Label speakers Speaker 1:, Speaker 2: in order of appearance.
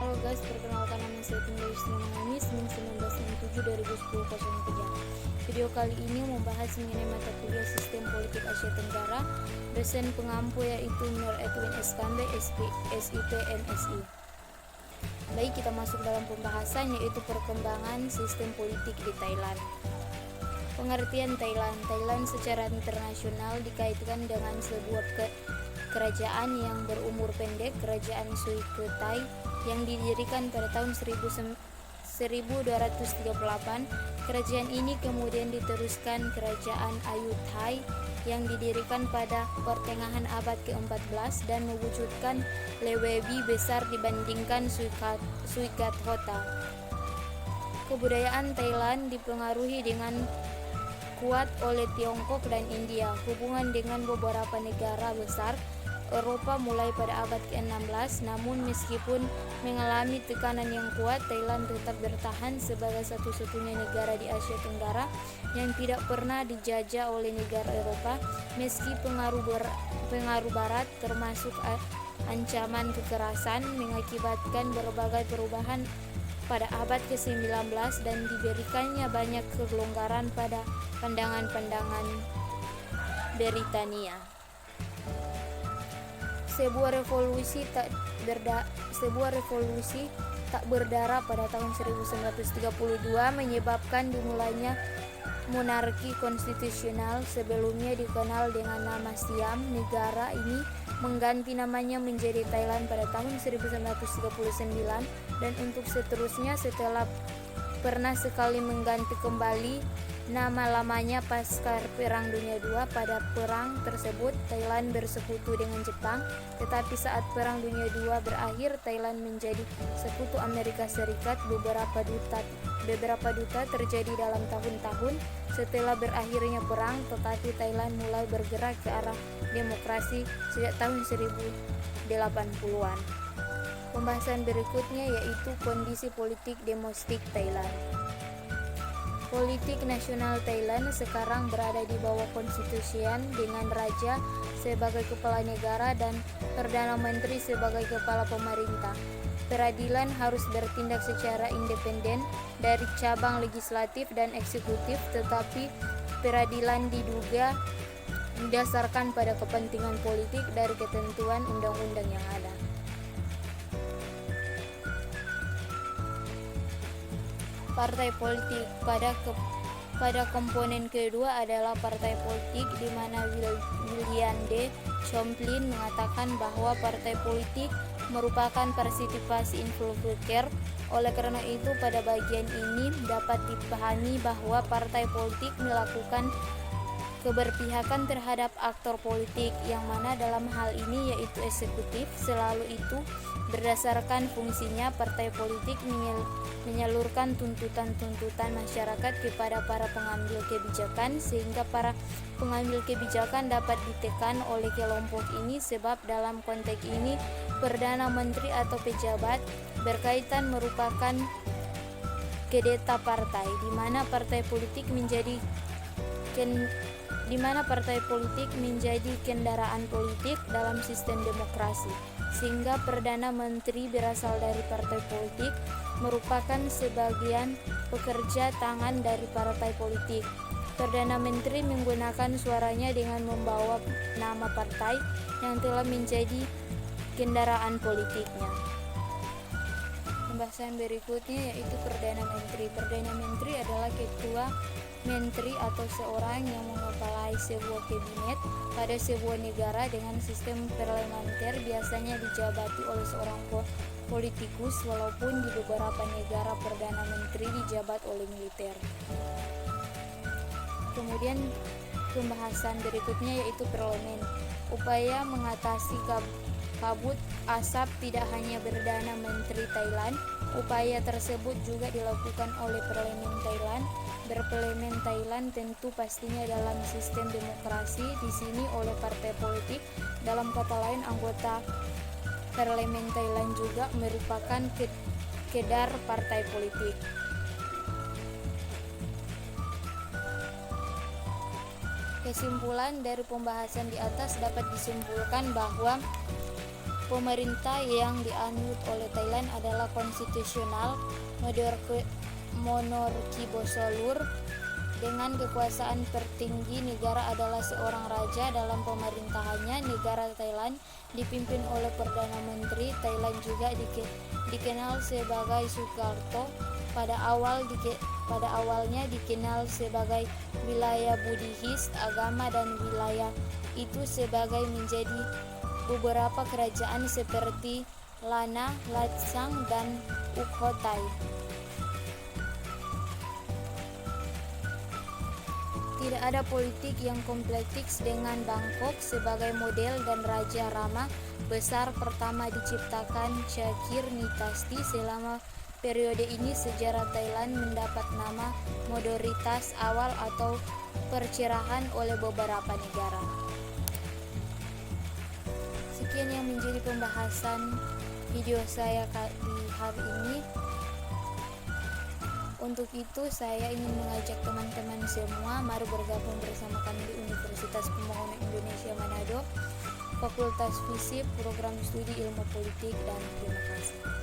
Speaker 1: Halo guys, perkenalkan nama saya Tunggal Islam Senin 1967-2010-03. Video kali ini membahas mengenai mata kuliah Sistem Politik Asia Tenggara, dosen pengampu yaitu Nur Edwin Eskambe, SIP, MSI. Baik, kita masuk dalam pembahasan yaitu perkembangan sistem politik di Thailand. Pengertian Thailand. Thailand secara internasional dikaitkan dengan sebuah kerajaan yang berumur pendek, Kerajaan Suiketai, yang didirikan pada tahun 1238. Kerajaan ini kemudian diteruskan Kerajaan Ayutthaya yang didirikan pada pertengahan abad ke-14 dan mewujudkan lebih besar dibandingkan Suiketai. Kebudayaan Thailand dipengaruhi dengan kuat oleh Tiongkok dan India. Hubungan dengan beberapa negara besar Eropa mulai pada abad ke-16, namun meskipun mengalami tekanan yang kuat, Thailand tetap bertahan sebagai satu-satunya negara di Asia Tenggara yang tidak pernah dijajah oleh negara Eropa, meski pengaruh Barat termasuk ancaman kekerasan mengakibatkan berbagai perubahan pada abad ke-19 dan diberikannya banyak kelonggaran pada pandangan-pandangan Britania. Sebuah revolusi tak berdarah pada tahun 1932 menyebabkan dimulainya monarki konstitusional. Sebelumnya dikenal dengan nama Siam, negara ini mengganti namanya menjadi Thailand pada tahun 1939 dan untuk seterusnya setelah pernah sekali mengganti kembali nama lamanya pasca Perang Dunia II. Pada perang tersebut Thailand bersekutu dengan Jepang, tetapi saat Perang Dunia II berakhir Thailand menjadi sekutu Amerika Serikat. Beberapa duta terjadi dalam tahun-tahun setelah berakhirnya perang, tetapi Thailand mulai bergerak ke arah demokrasi sejak tahun 1080-an. Pembahasan berikutnya yaitu kondisi politik domestik Thailand. Politik nasional Thailand sekarang berada di bawah konstitusian dengan raja sebagai kepala negara dan Perdana Menteri sebagai kepala pemerintah. Peradilan harus bertindak secara independen dari cabang legislatif dan eksekutif, tetapi peradilan diduga didasarkan pada kepentingan politik dari ketentuan undang-undang yang ada. Partai politik. Pada komponen kedua adalah partai politik, di mana William D. Chomlin mengatakan bahwa partai politik merupakan partisipasi influencer. Oleh karena itu, pada bagian ini dapat dipahami bahwa partai politik melakukan keberpihakan terhadap aktor politik, yang mana dalam hal ini yaitu eksekutif. Selalu itu berdasarkan fungsinya, partai politik menyalurkan tuntutan-tuntutan masyarakat kepada para pengambil kebijakan, sehingga para pengambil kebijakan dapat ditekan oleh kelompok ini. Sebab dalam konteks ini Perdana Menteri atau pejabat berkaitan merupakan kedeta partai, di mana partai politik menjadi kendaraan politik dalam sistem demokrasi, sehingga Perdana Menteri berasal dari partai politik, merupakan sebagian pekerja tangan dari partai politik. Perdana Menteri menggunakan suaranya dengan membawa nama partai yang telah menjadi kendaraan politiknya. Pembahasan berikutnya yaitu Perdana Menteri. Perdana Menteri adalah ketua menteri atau seorang yang mengepalai sebuah kabinet pada sebuah negara dengan sistem parlementer, biasanya dijabati oleh seorang politikus, walaupun di beberapa negara Perdana Menteri dijabat oleh militer. Kemudian pembahasan berikutnya yaitu parlemen. Upaya mengatasi kabut asap tidak hanya Perdana Menteri Thailand. Upaya tersebut juga dilakukan oleh parlemen Thailand. Berparlemen Thailand tentu pastinya dalam sistem demokrasi, di sini oleh partai politik. Dalam kata lain, anggota parlemen Thailand juga merupakan kedar partai politik. Kesimpulan dari pembahasan di atas dapat disimpulkan bahwa Pemerintah yang dianut oleh Thailand adalah konstitusional monarki bersolur dengan kekuasaan tertinggi negara adalah seorang raja. Dalam pemerintahannya, negara Thailand dipimpin oleh Perdana Menteri. Thailand juga dikenal sebagai Sukarto. Pada awalnya dikenal sebagai wilayah Buddhis agama dan wilayah itu sebagai menjadi beberapa kerajaan seperti Lana, Latsang, dan Ukhothai. Tidak ada politik yang kompleks dengan Bangkok sebagai model dan Raja Rama besar pertama diciptakan Chakir Nitasti. Selama periode ini sejarah Thailand mendapat nama moderitas awal atau percerahan oleh beberapa negara. Sekian yang menjadi pembahasan video saya di hari ini. Untuk itu saya ingin mengajak teman-teman semua mari bergabung bersama kami di Universitas Pembangunan Indonesia Manado, Fakultas Fisip, Program Studi Ilmu Politik, dan terima kasih.